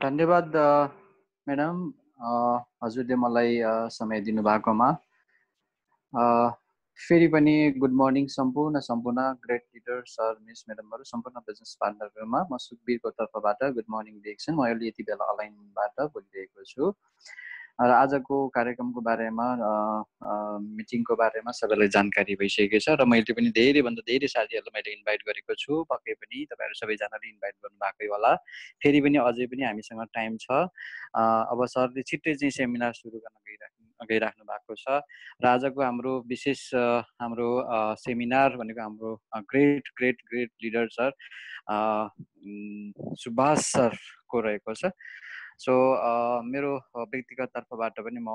धन्यवाद म्याडम, हजुरले मलाई समय दिनुभएकोमा। फेरि पनि गुड मर्निङ सम्पूर्ण ग्रेट लिडर सर मिस म्याडमहरू, सम्पूर्ण बिजनेस पार्टनरहरूमा म सुखबीरको तर्फबाट गुड मर्निङ दिएको छु। म अहिले यति बेला अलाइनबाट बोलिरहेको छु र आजको कार्यक्रमको बारेमा मिटिङको बारेमा सबैलाई जानकारी भइसकेको छ र मैले पनि धेरैभन्दा धेरै साथीहरूलाई मैले इन्भाइट गरेको छु। पक्कै पनि तपाईँहरू सबैजनाले इन्भाइट गर्नुभएकै होला। फेरि पनि अझै पनि हामीसँग टाइम छ। अब सरले छिट्टै चाहिँ सेमिनार सुरु गर्न गइराख्नु भएको छ र आजको हाम्रो विशेष हाम्रो सेमिनार भनेको हाम्रो ग्रेट लिडर सर सुभाष सरको रहेको छ। सो मेरो व्यक्तिगत तर्फबाट पनि म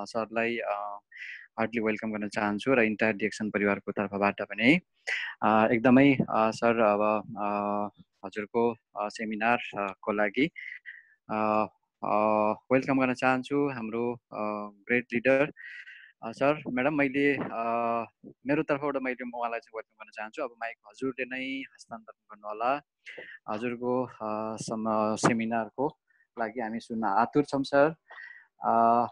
सरलाई हार्डली वेलकम गर्न चाहन्छु र इन्टायर डिएक्सन परिवारको तर्फबाट पनि एकदमै सर अब हजुरको सेमिनारको लागि वेलकम गर्न चाहन्छु हाम्रो ग्रेट लिडर सर म्याडम। मैले मेरो तर्फबाट मैले उहाँलाई चाहिँ वेलकम गर्न चाहन्छु। अब माइक हजुरले नै हस्तान्तरण गर्नुहोला। हजुरको सेमिनारको लागि हामी सुन्न आतुर छौँ सर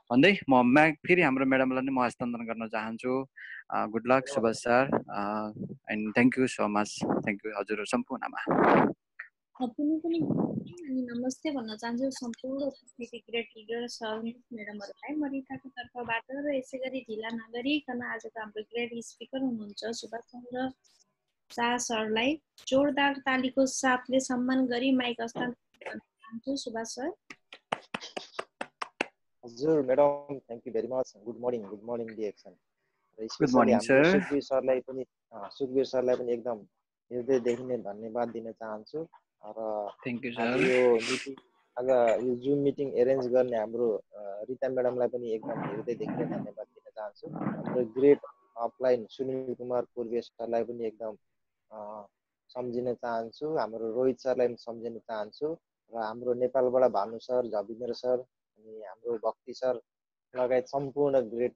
भन्दै म फेरि हाम्रो म्याडमलाई नै म हस्तान्तरण गर्न चाहन्छु। Good lock Subhash sir and thank you so much. Thank you हजुर सम्पूर्णमा। पनि अनि नमस्ते भन्न चाहन्छु सम्पूर्ण उपस्थिति ग्रेट लिडर सर म्याडमहरूलाई म रिताको तर्फबाट र यसै गरी ढिला नगरिकन आजको हाम्रो ग्रेट स्पिकर हुनुहुन्छ सुभाष चन्द्र शाह सरलाई जोरदार तालीको साथले सम्मान गरी माइक हस्तान्तरण गर्न चाहन्छु। सुभाष सर। हजुर madam, thank you very much. Good morning DXN. Good morning sir. Sukhbir सरलाई पनि एकदम हृदयदेखि नै धन्यवाद दिन चाहन्छु र थ्याङ्क यू आज सर। यो जुम मिटिङ एरेन्ज गर्ने हाम्रो रिता म्याडमलाई पनि एकदम हृदयदेखि नै धन्यवाद दिन चाहन्छु। हाम्रो ग्रेट अपलाइन सुनिल कुमार पूर्वे सरलाई पनि एकदम सम्झिन चाहन्छु। हाम्रो रोहित सरलाई पनि सम्झिन चाहन्छु र हाम्रो नेपालबाट भानु सर, झबिनेर सर अनि हाम्रो भक्ति सर लगायत सम्पूर्ण ग्रेट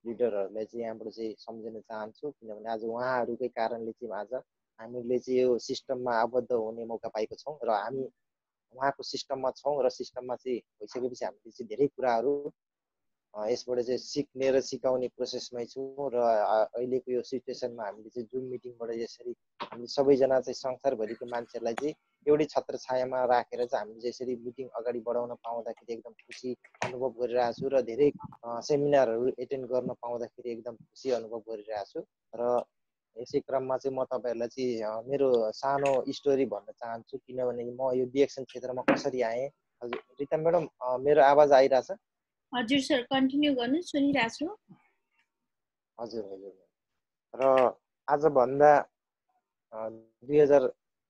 लिडरहरूलाई चाहिँ यहाँबाट चाहिँ सम्झिन चाहन्छु। किनभने आज उहाँहरूकै कारणले चाहिँ आज हामीले चाहिँ यो सिस्टममा आबद्ध हुने मौका पाएको छौँ र हामी उहाँको सिस्टममा छौँ र सिस्टममा चाहिँ भइसकेपछि हामीले चाहिँ धेरै कुराहरू यसबाट चाहिँ सिक्ने र सिकाउने प्रोसेसमै छौँ र अहिलेको यो सिचुएसनमा हामीले चाहिँ जुम मिटिङबाट यसरी हामी सबैजना चाहिँ संसारभरिको मान्छेहरूलाई चाहिँ एउटै छत्र छायामा राखेर चाहिँ हामीले यसरी मिटिङ अगाडि बढाउन पाउँदाखेरि एकदम खुसी अनुभव गरिरहेको छु र धेरै सेमिनारहरू एटेन्ड गर्न पाउँदाखेरि एकदम खुसी अनुभव गरिरहेको छु। र यसै क्रममा चाहिँ म तपाईँहरूलाई चाहिँ मेरो सानो स्टोरी भन्न चाहन्छु। किनभने म यो डिएक्सन क्षेत्रमा कसरी आएँ। हजुर रिता म्याडम, मेरो आवाज आइरहेछ? हजुर सर, कन्टिन्यू गर्नु, सुनिरहेको छु। हजुर। र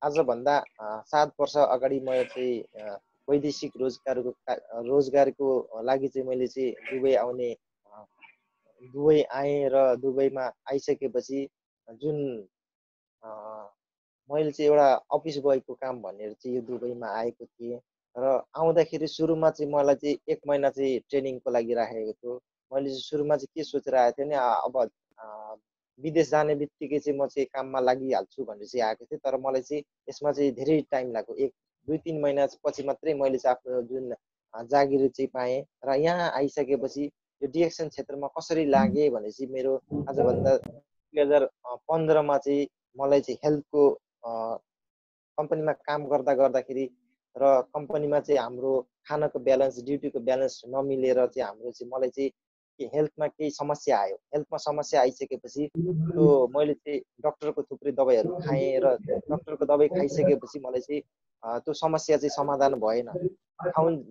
आजभन्दा 7 वर्ष अगाडि म चाहिँ वैदेशिक रोजगारको लागि चाहिँ मैले चाहिँ दुबई आएँ र दुबईमा आइसकेपछि जुन मैले चाहिँ एउटा अफिस बोयको काम भनेर चाहिँ यो दुबईमा आएको थिएँ र आउँदाखेरि सुरुमा चाहिँ मलाई चाहिँ 1 महिना चाहिँ ट्रेनिङको लागि राखेको थियो। मैले चाहिँ सुरुमा चाहिँ के सोचेर आएको थिएँ भने अब विदेश जाने बित्तिकै चाहिँ म चाहिँ काममा लागिहाल्छु भनेर चाहिँ आएको थिएँ। तर मलाई चाहिँ यसमा चाहिँ धेरै टाइम लाग्यो। 1-2-3 महिना पछि मात्रै मैले चाहिँ आफ्नो जुन जागिर चाहिँ पाएँ र यहाँ आइसकेपछि यो डिएक्सन क्षेत्रमा कसरी लागेँ भने चाहिँ मेरो आजभन्दा 2015मा चाहिँ मलाई चाहिँ हेल्थको कम्पनीमा काम गर्दाखेरि र कम्पनीमा चाहिँ हाम्रो खानाको ब्यालेन्स, ड्युटीको ब्यालेन्स नमिलेर चाहिँ हाम्रो चाहिँ मलाई चाहिँ हेल्थमा केही समस्या आयो। हेल्थमा समस्या आइसकेपछि त्यो मैले चाहिँ डक्टरको थुप्रै दबाईहरू खाएँ र डक्टरको दबाई खाइसकेपछि मलाई चाहिँ त्यो समस्या चाहिँ समाधान भएन।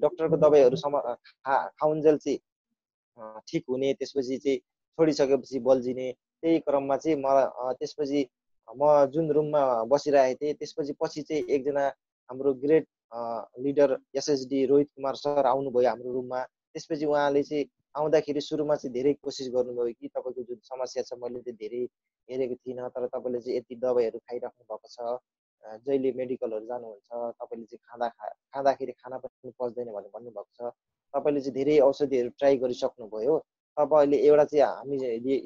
डक्टरको दबाईहरू खाउन्जेल चाहिँ ठिक हुने, त्यसपछि चाहिँ छोडिसकेपछि बल्झिने। त्यही क्रममा चाहिँ त्यसपछि म जुन रुममा बसिरहेको थिएँ त्यसपछि चाहिँ एकजना हाम्रो great leader SSD Rohit Kumar sir आउनुभयो हाम्रो रुममा। त्यसपछि उहाँले चाहिँ आउँदाखेरि सुरुमा चाहिँ धेरै कोसिस गर्नुभयो कि तपाईँको जुन समस्या छ मैले चाहिँ धेरै हेरेको थिइनँ, तर तपाईँले चाहिँ यति दबाईहरू खाइराख्नु भएको छ, जहिले मेडिकलहरू जानुहुन्छ, तपाईँले चाहिँ खाँदाखेरि खाना पनि पच्दैन भनेर भन्नुभएको छ। तपाईँले चाहिँ धेरै औषधिहरू ट्राई गरिसक्नुभयो। तपाईँले एउटा चाहिँ हामी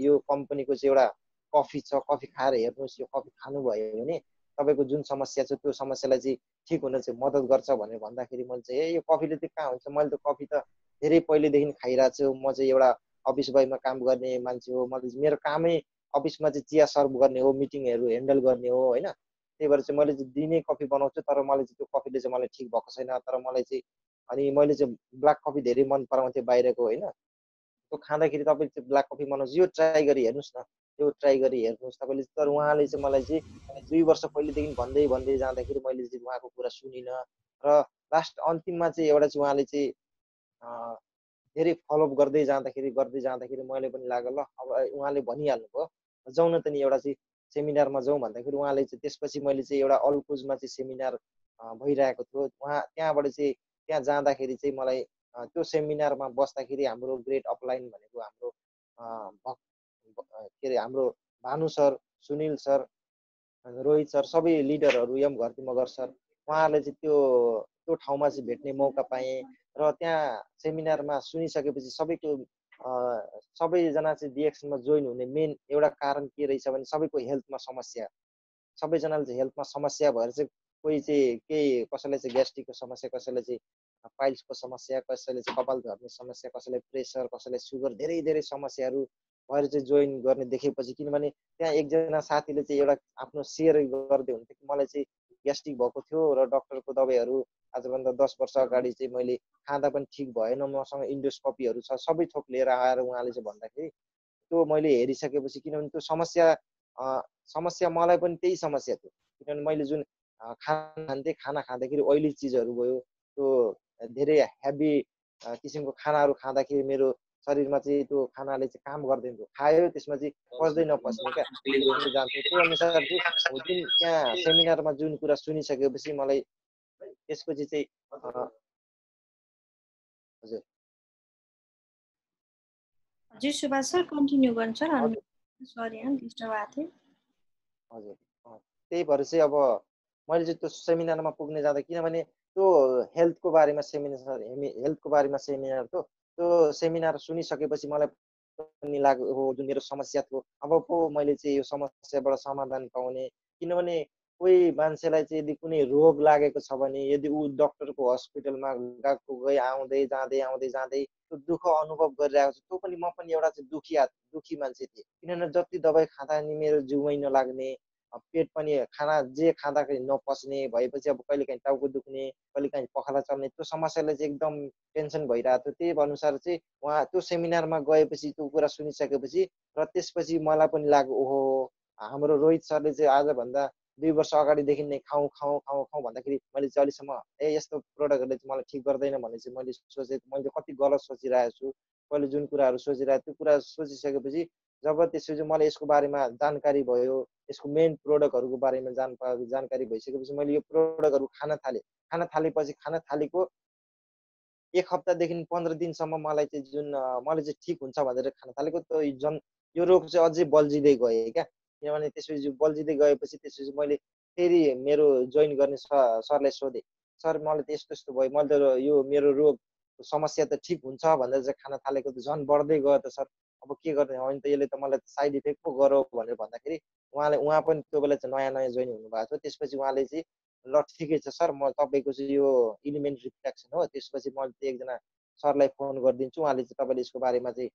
यो कम्पनीको चाहिँ एउटा कफी छ, कफी खाएर हेर्नुहोस्, यो कफी खानुभयो भने तपाईँको जुन समस्या छ त्यो समस्यालाई चाहिँ ठिक हुन चाहिँ मद्दत गर्छ भनेर भन्दाखेरि मैले चाहिँ ए यो कफीले चाहिँ कहाँ हुन्छ, मैले त कफी त धेरै पहिलेदेखि खाइरहेको छु, म चाहिँ एउटा अफिस बोयमा काम गर्ने मान्छे हो, मैले मेरो कामै अफिसमा चाहिँ चिया सर्भ गर्ने हो, मिटिङहरू ह्यान्डल गर्ने हो होइन। त्यही भएर चाहिँ मैले चाहिँ दिनै कफी बनाउँछु, तर मलाई चाहिँ त्यो कफीले चाहिँ मलाई ठिक भएको छैन। तर मलाई चाहिँ अनि मैले चाहिँ ब्ल्याक कफी धेरै मन पराउँथेँ बाहिरको होइन। त्यो खाँदाखेरि तपाईँले चाहिँ ब्ल्याक कफी बनाउँछ, यो ट्राई गरी हेर्नुहोस् न, यो ट्राई गरी हेर्नुहोस् तपाईँले। तर उहाँले चाहिँ मलाई चाहिँ 2 वर्ष पहिलेदेखि भन्दै भन्दै जाँदाखेरि मैले चाहिँ उहाँको कुरा सुनिनँ र लास्ट अन्तिममा चाहिँ एउटा चाहिँ उहाँले चाहिँ धेरै फलोअप गर्दै जाँदाखेरि मैले पनि लाग्यो ल अब उहाँले भनिहाल्नु भयो जाउँ न त नि एउटा चाहिँ सेमिनारमा जाउँ भन्दाखेरि उहाँले चाहिँ त्यसपछि मैले चाहिँ एउटा अल्कुजमा चाहिँ सेमिनार भइरहेको थियो उहाँ त्यहाँबाट चाहिँ त्यहाँ जाँदाखेरि चाहिँ मलाई त्यो सेमिनारमा बस्दाखेरि हाम्रो ग्रेट अपलाइन भनेको हाम्रो के अरे हाम्रो Bhanu sir, Sunil sir, Rohit sir सबै लिडरहरू एम घरती मगर सर उहाँहरूले चाहिँ त्यो ठाउँमा चाहिँ भेट्ने मौका पाएँ र त्यहाँ सेमिनारमा सुनिसकेपछि सबैजना चाहिँ डिएक्सनमा जोइन हुने मेन एउटा कारण के रहेछ भने सबैको हेल्थमा समस्या, सबैजनाले चाहिँ हेल्थमा समस्या भएर चाहिँ कोही चाहिँ केही कसैलाई चाहिँ ग्यास्ट्रिकको समस्या, कसैलाई चाहिँ पाइल्सको समस्या, कसैले चाहिँ कपाल झर्ने समस्या, कसैलाई प्रेसर, कसैलाई सुगर, धेरै धेरै समस्याहरू भएर चाहिँ जोइन गर्ने देखेपछि किनभने त्यहाँ एकजना साथीले चाहिँ एउटा आफ्नो सेयर गर्दै हुन्थ्यो कि मलाई चाहिँ ग्यास्ट्रिक भएको थियो र डक्टरको दबाईहरू आजभन्दा 10 वर्ष अगाडि चाहिँ मैले खाँदा पनि ठिक भएन, मसँग इन्डोस्कोपीहरू छ, सबै थोक लिएर आएर उहाँले चाहिँ भन्दाखेरि त्यो मैले हेरिसकेपछि किनभने त्यो समस्या मलाई पनि त्यही समस्या थियो किनभने मैले जुन खाना खान्थेँ, खाना खाँदाखेरि ओइली चिजहरू भयो, त्यो धेरै हेभी किसिमको खानाहरू खाँदाखेरि मेरो शरीरमा चाहिँ त्यो खानाले चाहिँ काम गर्दैन थियो, खायो त्यसमा चाहिँ पस्दै नपस्ने क्या जान्थ्यो। त्यो अनुसार चाहिँ जुन त्यहाँ सेमिनारमा जुन कुरा सुनिसकेपछि मलाई त्यसपछि चाहिँ हजुर हजुर सुभाष सर कन्टिन्यू गर्नु सर, सरी डिस्टर्ब भएको थियो। हजुर त्यही भएर चाहिँ अब मैले चाहिँ त्यो सेमिनारमा पुग्ने जाँदा किनभने त्यो हेल्थको बारेमा सेमिनार थियो, त्यो सेमिनार सुनिसकेपछि मलाई पनि लाग्यो हो जुन मेरो समस्या थियो अब पो मैले चाहिँ यो समस्याबाट समाधान पाउने। किनभने कोही मान्छेलाई चाहिँ यदि कुनै रोग लागेको छ भने यदि ऊ डक्टरको हस्पिटलमा गई आउँदै जाँदै त्यो दुःख अनुभव गरिरहेको छ, त्यो पनि म पनि एउटा चाहिँ दुखी मान्छे थिएँ किनभने जति दबाई खाँदा नि मेरो जिउमै नलाग्ने, पेट पनि खाना जे खाँदाखेरि नपच्ने भएपछि अब कहिलेकाहीँ टाउको दुख्ने, कहिलेकाहीँ पखाला चल्ने, त्यो समस्याले चाहिँ एकदम टेन्सन भइरहेको थियो। त्यही अनुसार चाहिँ उहाँ त्यो सेमिनारमा गएपछि त्यो कुरा सुनिसकेपछि र त्यसपछि मलाई पनि लाग्यो ओहो हाम्रो रोहित सरले चाहिँ आजभन्दा 2 वर्ष अगाडिदेखि नै खाउँ भन्दाखेरि मैले चाहिँ अहिलेसम्म यस्तो प्रोडक्टहरूले चाहिँ मलाई ठिक गर्दैन भन्ने चाहिँ मैले सोचेँ, मैले कति गलत सोचिरहेको छु, मैले जुन कुराहरू सोचिरहेको त्यो कुरा सोचिसकेपछि जब त्यसपछि मलाई यसको बारेमा जानकारी भयो, यसको मेन प्रोडक्टहरूको बारेमा जानकारी भइसकेपछि मैले यो प्रोडक्टहरू खान थालेपछि खान थालेको 1 हप्तादेखि 15 दिनसम्म मलाई चाहिँ जुन मलाई चाहिँ ठिक हुन्छ भनेर खान थालेको त्यो यो रोग चाहिँ अझै बल्झिँदै गयो क्या। किनभने त्यसपछि बल्झिँदै गएपछि त्यसपछि मैले फेरि मेरो जोइन गर्ने सरलाई सोधेँ, सर मलाई त यस्तो यस्तो भयो, मैले त यो मेरो रोग समस्या त ठिक हुन्छ भनेर चाहिँ खान थालेको त झन् बढ्दै गयो त सर, अब के गर्ने, होइन त यसले त मलाई साइड इफेक्ट पो गरौँ भनेर भन्दाखेरि उहाँ पनि त्यो बेला चाहिँ नयाँ जोइन हुनुभएको थियो। त्यसपछि उहाँले चाहिँ ल ठिकै छ सर म तपाईँको चाहिँ यो इलिमेन्ट रिफ्लेक्सन हो, त्यसपछि मैले चाहिँ एकजना सरलाई फोन गरिदिन्छु, उहाँले चाहिँ तपाईँले यसको बारेमा चाहिँ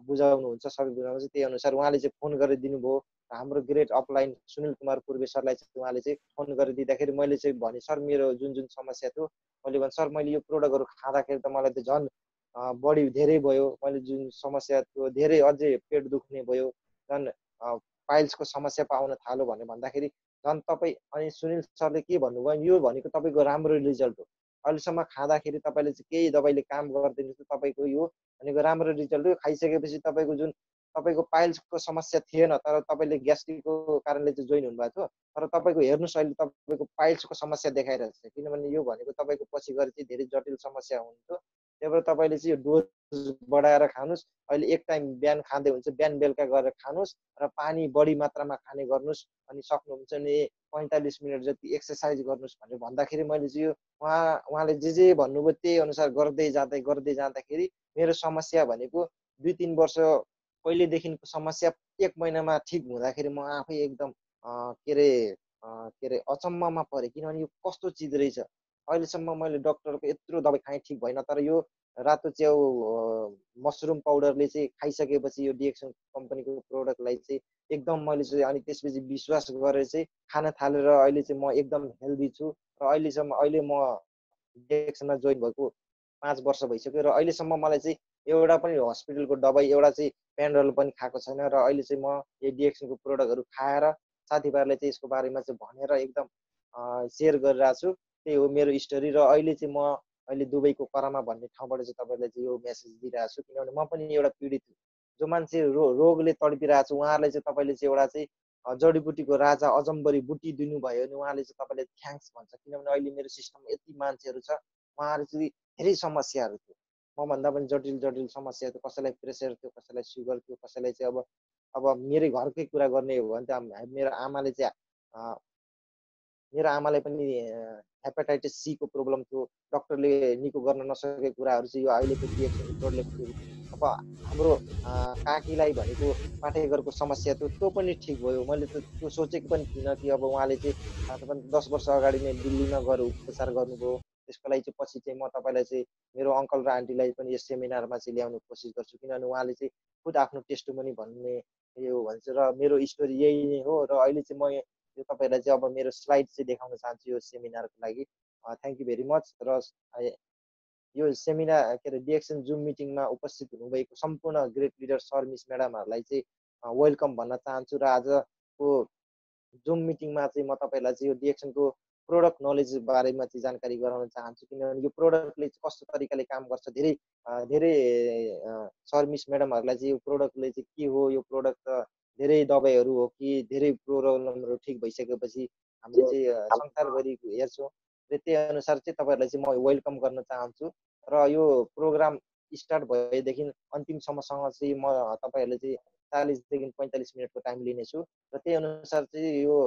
बुझाउनुहुन्छ, सबै बुझाउनुहुन्छ। त्यही अनुसार उहाँले चाहिँ फोन गरिदिनु भयो। हाम्रो ग्रेट अपलाइन सुनिल कुमार पूर्वे सरलाई चाहिँ उहाँले चाहिँ फोन गरिदिँदाखेरि मैले चाहिँ भने सर मेरो जुन समस्या थियो मैले भने सर मैले यो प्रोडक्टहरू खाँदाखेरि त मलाई त झन् बढी धेरै भयो, मैले जुन समस्या थियो धेरै अझै पेट दुख्ने भयो, झन् पाइल्सको समस्या पाउन थाल्यो भनेर भन्दाखेरि झन् तपाईँ अनि सुनिल सरले के भन्नुभयो यो भनेको तपाईँको राम्रो रिजल्ट हो, अहिलेसम्म खाँदाखेरि तपाईँले चाहिँ केही दबाईले काम गर्दैन थियो, तपाईँको यो भनेको राम्रो रिजल्ट हो, खाइसकेपछि तपाईँको जुन तपाईँको पाइल्सको समस्या थिएन तर तपाईँले ग्यास्ट्रिकको कारणले चाहिँ जोइन हुनुभएको थियो, तर तपाईँको हेर्नुहोस् अहिले तपाईँको पाइल्सको समस्या देखाइरहेको छ, किनभने यो भनेको तपाईँको पछि गएर चाहिँ धेरै जटिल समस्या हुन्थ्यो। त्यही भएर तपाईँले चाहिँ यो डोज बढाएर खानुहोस्, अहिले एक टाइम बिहान खाँदै हुन्छ बिहान बेलुका गरेर खानुहोस् र पानी बढी मात्रामा खाने गर्नुहोस्, अनि सक्नुहुन्छ भने 45 मिनट जति एक्सर्साइज गर्नुहोस् भनेर भन्दाखेरि मैले चाहिँ यो उहाँले जे भन्नुभयो त्यही अनुसार गर्दै जाँदाखेरि मेरो समस्या भनेको 2-3 वर्ष पहिलेदेखिको समस्या 1 महिनामा ठिक हुँदाखेरि म आफै एकदम के अरे के अरे अचम्ममा परेँ, किनभने यो कस्तो चिज रहेछ। अहिलेसम्म मैले डक्टरको यत्रो दबाई खाएँ ठिक भएन, तर यो रातो च्याउ मसरुम पाउडरले चाहिँ खाइसकेपछि यो डिएक्सन कम्पनीको प्रोडक्टलाई चाहिँ एकदम मैले चाहिँ अनि त्यसपछि विश्वास गरेर चाहिँ खान थालेर अहिले चाहिँ म एकदम हेल्दी छु र अहिले म डिएक्सनमा जोइन भएको 5 वर्ष भइसक्यो र अहिलेसम्म मलाई चाहिँ एउटा पनि हस्पिटलको दबाई एउटा चाहिँ पेनड्रल पनि खाएको छैन र अहिले चाहिँ म यो डिएक्सनको प्रोडक्टहरू खाएर साथीभाइहरूलाई चाहिँ यसको बारेमा चाहिँ भनेर एकदम सेयर गरिरहेको छु। त्यही हो मेरो स्टोरी र अहिले चाहिँ म अहिले दुबईको करामा भन्ने ठाउँबाट चाहिँ तपाईँलाई चाहिँ यो मेसेज दिइरहेको छु, किनभने म पनि एउटा पीडित हुँ। जो मान्छे रोगले तडपिरहेको छ उहाँहरूलाई चाहिँ तपाईँले चाहिँ एउटा चाहिँ जडीबुटीको राजा अजम्बरी बुटी दिनुभयो भने उहाँले चाहिँ तपाईँले थ्याङ्क्स भन्छ, किनभने अहिले मेरो सिस्टममा यति मान्छेहरू छ उहाँहरू चाहिँ धेरै समस्याहरू थियो, मभन्दा पनि जटिल जटिल समस्या थियो। कसैलाई प्रेसर थियो, कसैलाई सुगर थियो, कसैलाई चाहिँ अब मेरै घरकै कुरा गर्ने हो भने त मेरो आमाले चाहिँ मेरो आमालाई पनि हेपाटाइटिस सीको प्रब्लम थियो। डक्टरले निको गर्न नसकेको कुराहरू चाहिँ यो अहिलेको डिएक्सनको प्रोडक्टले अब हाम्रो काकीलाई भनेको पाठेघरको समस्या थियो, त्यो पनि ठिक भयो। मैले त त्यो सोचेको पनि थिइनँ कि अब उहाँले चाहिँ 10 वर्ष अगाडि नै दिल्लीमा गएर उपचार गर्नुभयो। त्यसको लागि चाहिँ पछि चाहिँ म तपाईँलाई चाहिँ मेरो अङ्कल र आन्टीलाई पनि यस सेमिनारमा चाहिँ ल्याउने कोसिस गर्छु, किनभने उहाँले चाहिँ खुद आफ्नो टेस्टिमोनी भन्ने यो भन्छ र मेरो स्टोरी यही नै हो। र अहिले चाहिँ म यो तपाईँलाई चाहिँ अब मेरो स्लाइड चाहिँ देखाउन चाहन्छु यो सेमिनारको लागि। Thank you very much. र यो सेमिनार के अरे डिएक्सन जुम मिटिङमा उपस्थित हुनुभएको सम्पूर्ण ग्रेट लिडर सर मिस म्याडमहरूलाई चाहिँ वेलकम भन्न चाहन्छु। र आजको जुम मिटिङमा चाहिँ म तपाईँलाई चाहिँ यो डिएक्सनको प्रोडक्ट नलेज बारेमा चाहिँ जानकारी गराउन चाहन्छु, किनभने यो प्रोडक्टले कस्तो तरिकाले काम गर्छ। धेरै सर मिस म्याडमहरूलाई चाहिँ यो प्रोडक्टले चाहिँ के हो, यो प्रोडक्ट धेरै दबाईहरू हो कि धेरै प्रब्लमहरू ठिक भइसकेपछि हामीले चाहिँ संसार गरी हेर्छौँ र त्यही अनुसार चाहिँ तपाईँहरूलाई चाहिँ म वेलकम गर्न चाहन्छु। र यो प्रोग्राम स्टार्ट भएदेखि अन्तिमसम्मसँग चाहिँ म तपाईँहरूले चाहिँ 40 देखि 45 मिनटको टाइम लिनेछु र त्यही अनुसार चाहिँ यो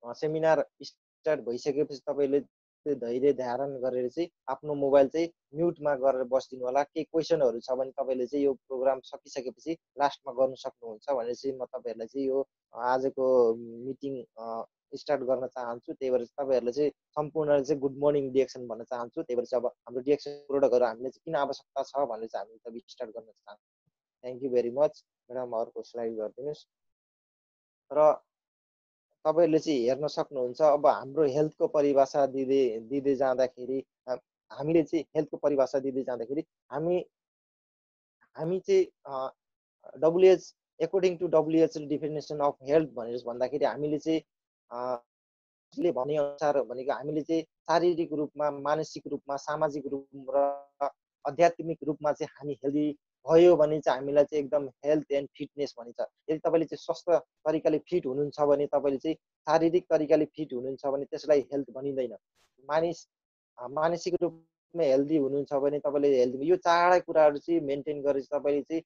सेमिनार स्टार्ट भइसकेपछि तपाईँले धैर्य धारण गरेर चाहिँ आफ्नो मोबाइल चाहिँ म्युटमा गरेर बसिदिनु होला। केही क्वेसनहरू छ भने तपाईँले चाहिँ यो प्रोग्राम सकिसकेपछि लास्टमा गर्नु सक्नुहुन्छ भनेर चाहिँ म तपाईँहरूलाई चाहिँ यो आजको मिटिङ स्टार्ट गर्न चाहन्छु। त्यही भएर तपाईँहरूलाई चाहिँ सम्पूर्ण चाहिँ गुड मर्निङ डिएक्सन भन्न चाहन्छु। त्यही भएर चाहिँ अब हाम्रो डिएक्सन प्रोडक्टहरू हामीले चाहिँ किन आवश्यकता छ भनेर चाहिँ हामी तब स्टार्ट गर्न चाहन्छौँ। Thank you very much. Madam अर्को स्लाइड गरिदिनुहोस्। र तपाईँहरूले चाहिँ हेर्न सक्नुहुन्छ अब हाम्रो हेल्थको परिभाषा दिँदै जाँदाखेरि हामीले चाहिँ हेल्थको परिभाषा दिँदै जाँदाखेरि हामी चाहिँ WH according to WH definition of health भनेर भन्दाखेरि हामीले चाहिँ भने अनुसार भनेको हामीले चाहिँ शारीरिक रूपमा, मानसिक रूपमा, सामाजिक रूप र आध्यात्मिक रूपमा चाहिँ हामी हेल्दी भयो भने चाहिँ हामीलाई चाहिँ एकदम हेल्थ एन्ड फिटनेस भनिन्छ। यदि तपाईँले चाहिँ स्वस्थ तरिकाले फिट हुनुहुन्छ भने, तपाईँले चाहिँ शारीरिक तरिकाले फिट हुनुहुन्छ भने त्यसलाई हेल्थ भनिँदैन। मानसिक रूपमा हेल्दी हुनुहुन्छ भने तपाईँले हेल्दी, यो चारवटा कुराहरू चाहिँ मेन्टेन गरेर तपाईँले चाहिँ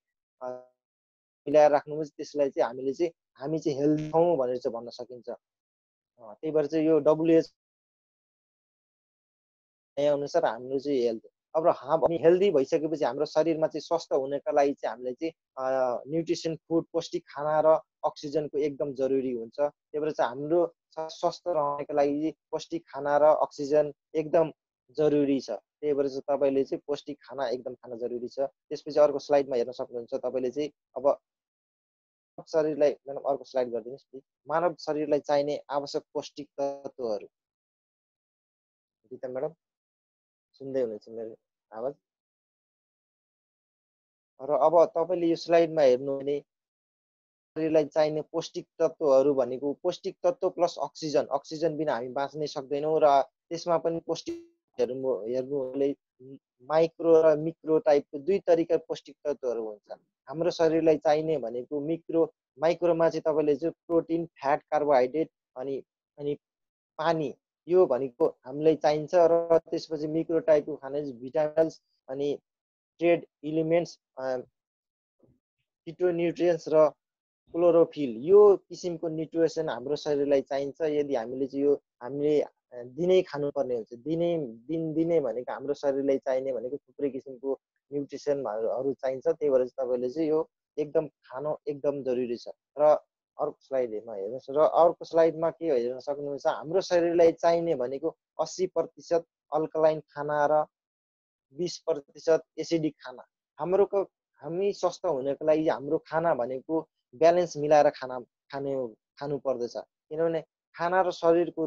मिलाएर राख्नुहोस्। त्यसलाई चाहिँ हामी चाहिँ हेल्दी छौँ भनेर चाहिँ भन्न सकिन्छ। त्यही भएर चाहिँ यो डब्लुएच अनुसार हाम्रो चाहिँ हेल्थ अब हामी हेल्दी भइसकेपछि हाम्रो शरीरमा चाहिँ स्वस्थ हुनका लागि चाहिँ हामीलाई चाहिँ न्युट्रिसन फुड, पौष्टिक खाना र अक्सिजनको एकदम जरुरी हुन्छ। त्यही भएर चाहिँ हाम्रो स्वस्थ रहनको लागि पौष्टिक खाना र अक्सिजन एकदम जरुरी छ। त्यही भएर चाहिँ तपाईँले चाहिँ पौष्टिक खाना एकदम खान जरुरी छ। त्यसपछि अर्को स्लाइडमा हेर्न सक्नुहुन्छ तपाईँले चाहिँ अब शरीरलाई, मैडम अर्को स्लाइड गरिदिनुहोस् प्लिज। मानव शरीरलाई चाहिने आवश्यक पौष्टिक तत्त्वहरू। गीता मैडम सुन्दै हुनुहुन्छ मेरो आवाज? र अब तपाईँले यो स्लाइडमा हेर्नु भने शरीरलाई चाहिने पौष्टिक तत्त्वहरू भनेको पौष्टिक तत्त्व प्लस अक्सिजन। अक्सिजन बिना हामी बाँच्नै सक्दैनौँ र त्यसमा पनि पौष्टिक हेर्नुले माइक्रो र मिक्रो टाइपको दुई तरिका पौष्टिक तत्त्वहरू हुन्छ। हाम्रो शरीरलाई चाहिने भनेको माइक्रोमा चाहिँ तपाईँले चाहिँ प्रोटिन, फ्याट, कार्बोहाइड्रेट अनि पानी, यो भनेको हामीलाई चाहिन्छ। र त्यसपछि मिक्रो टाइपको खाना भिटामिन्स अनि ट्रेड इलिमेन्ट्स, फिटोन्युट्रियन्ट्स र क्लोरोफिल, यो किसिमको न्युट्रिसन हाम्रो शरीरलाई चाहिन्छ। यदि हामीले चाहिँ यो हामीले दिनै खानुपर्ने हुन्छ। दिनै भनेको हाम्रो शरीरलाई चाहिने भनेको थुप्रै किसिमको न्युट्रिसनहरू चाहिन्छ। त्यही भएर चाहिँ तपाईँले चाहिँ यो एकदम खानु एकदम जरुरी छ। र अर्को स्लाइडमा हेर्नुहोस् र अर्को स्लाइडमा के हेर्न सक्नुहुन्छ हाम्रो शरीरलाई चाहिने भनेको 80% अल्कलाइन खाना र 20% एसिडिक खाना। हामी स्वस्थ हुनको लागि हाम्रो खाना भनेको ब्यालेन्स मिलाएर खानु पर्दछ, किनभने खाना र शरीरको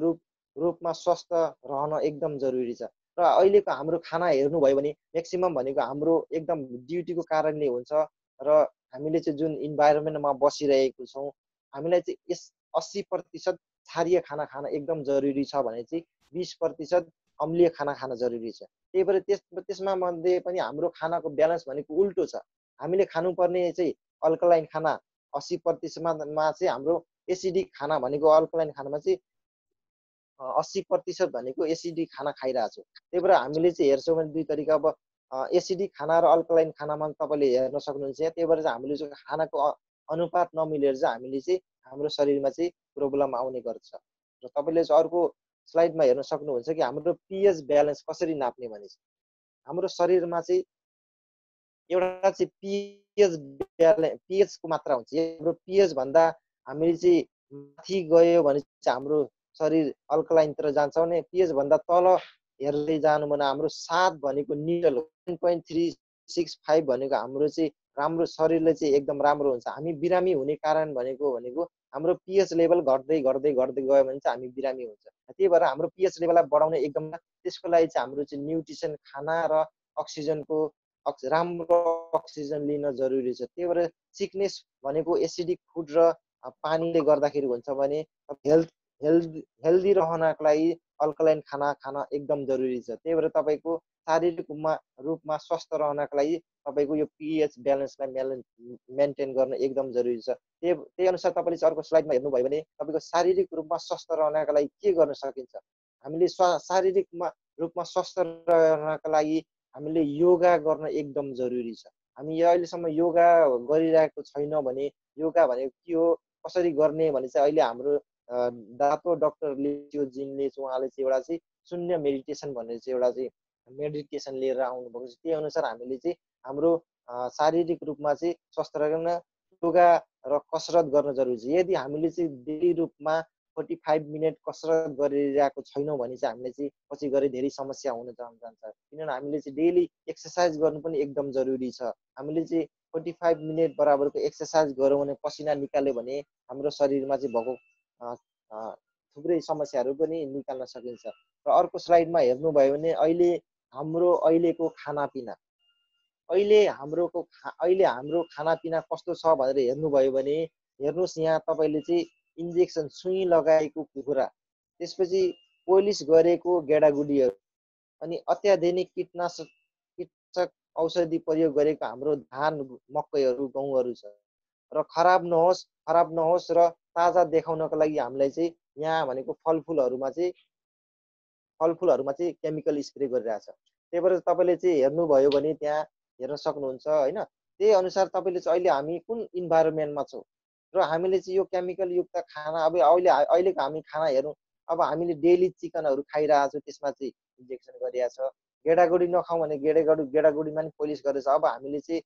रूपमा स्वस्थ रहन एकदम जरुरी छ। र अहिलेको हाम्रो खाना हेर्नुभयो भने म्याक्सिमम भनेको हाम्रो एकदम ड्युटीको कारणले हुन्छ र हामीले चाहिँ जुन इन्भाइरोमेन्टमा बसिरहेको छौँ, हामीलाई चाहिँ यस 80% क्षारीय खाना खान एकदम जरुरी छ भने चाहिँ 20% अम्लीय खाना खान जरुरी छ। त्यही भएर त्यसमा मध्ये पनि हाम्रो खानाको ब्यालेन्स भनेको उल्टो छ। हामीले खानुपर्ने चाहिँ अल्कलाइन खाना 80% मा चाहिँ हाम्रो एसिडिक खाना भनेको अल्कलाइन खानामा चाहिँ 80% भनेको एसिडिक खाना खाइरहेको छु। त्यही भएर हामीले चाहिँ हेर्छौँ भने दुई तरिका अब एसिडिक खाना र अल्कलाइन खानामा तपाईँले हेर्न सक्नुहुन्छ। त्यही भएर चाहिँ हामीले चाहिँ खानाको अनुपात नमिलेर चाहिँ हामीले चाहिँ हाम्रो शरीरमा चाहिँ प्रब्लम आउने गर्छ। र तपाईँले चाहिँ अर्को स्लाइडमा हेर्न सक्नुहुन्छ कि हाम्रो पिएच ब्यालेन्स कसरी नाप्ने भने हाम्रो शरीरमा चाहिँ एउटा चाहिँ पिएचको मात्रा हुन्छ। हाम्रो पिएच भन्दा हामीले चाहिँ माथि गयो भने चाहिँ हाम्रो शरीर अल्कलाइनतिर जान्छ भने पिएच भन्दा तल हेर्दै जानु भने हाम्रो 7 भनेको न्युट्रल, 1.365 भनेको हाम्रो चाहिँ राम्रो शरीरले चाहिँ एकदम राम्रो हुन्छ। हामी बिरामी हुने कारण भनेको हाम्रो पिएच लेभल घट्दै गयो भने चाहिँ हामी बिरामी हुन्छ। त्यही भएर हाम्रो पिएच लेभललाई बढाउने एकदम त्यसको लागि चाहिँ हाम्रो चाहिँ न्युट्रिसन खाना र अक्सिजनको राम्रो अक्सिजन लिन जरुरी छ। त्यही भएर सिकनेस भनेको एसिडिक फुड र पानीले गर्दाखेरि हुन्छ भने हेल्दी रहनको लागि अल्कलाइन खाना खान एकदम जरुरी छ। त्यही भएर तपाईँको शारीरिक रूपमा स्वस्थ रहनको लागि तपाईँको यो पिएच ब्यालेन्सलाई मेन्टेन गर्न एकदम जरुरी छ। त्यही अनुसार तपाईँले अर्को स्लाइडमा हेर्नुभयो भने तपाईँको शारीरिक रूपमा स्वस्थ रहनको लागि के गर्न सकिन्छ। हामीले शारीरिक रूपमा स्वस्थ रहनको लागि हामीले योगा गर्न एकदम जरुरी छ। हामी अहिलेसम्म योगा गरिरहेको छैन भने योगा भनेको के हो, कसरी गर्ने भने चाहिँ अहिले हाम्रो दातो डाक्टर लियोजिनले चाहिँ उहाँले चाहिँ एउटा चाहिँ शून्य मेडिटेसन भनेर चाहिँ एउटा चाहिँ मेडिटेसन लिएर आउनुभएको छ। त्यही अनुसार हामीले चाहिँ हाम्रो शारीरिक रूपमा चाहिँ स्वस्थ रहन योगा र कसरत गर्न जरुरी छ। यदि हामीले चाहिँ डेली रूपमा 45 मिनट कसरत गरिरहेको छैनौँ भने चाहिँ हामीले चाहिँ पछि गएर धेरै समस्या हुन जान्छ। किनभने हामीले चाहिँ डेली एक्सर्साइज गर्नु पनि एकदम जरुरी छ। हामीले चाहिँ 45 मिनट बराबरको एक्सर्साइज गरौँ भने पसिना निकाल्यो भने हाम्रो शरीरमा चाहिँ भएको थुप्रै समस्याहरू पनि निकाल्न सकिन्छ। र अर्को स्लाइडमा हेर्नुभयो भने अहिलेको खानापिना अहिले हाम्रो खानापिना कस्तो छ भनेर हेर्नुभयो भने हेर्नुहोस्, यहाँ तपाईँले चाहिँ इन्जेक्सन सुई लगाएको कुखुरा, त्यसपछि पोलिस गरेको गेडागुडीहरू अनि अत्याधुनिक कीटनाशक औषधि प्रयोग गरेको हाम्रो धान, मकैहरू, गहुँहरू छ। र खराब नहोस् र ताजा देखाउनको लागि हामीलाई चाहिँ यहाँ भनेको फलफुलहरूमा चाहिँ केमिकल स्प्रे गरिरहेछ। त्यही भएर तपाईँले चाहिँ हेर्नुभयो भने त्यहाँ हेर्न सक्नुहुन्छ होइन। त्यही अनुसार तपाईँले चाहिँ अहिले हामी कुन इन्भाइरोमेन्टमा छौँ र हामीले चाहिँ यो केमिकल युक्त खाना अब अहिलेको हामी खाना हेरौँ, अब हामीले डेली चिकनहरू खाइरहेको छौँ, त्यसमा चाहिँ इन्जेक्सन गरिरहेछ। गेडागुडी नखाउँ भने गेडागुडीमा पनि पोलिस गरेछ। अब हामीले चाहिँ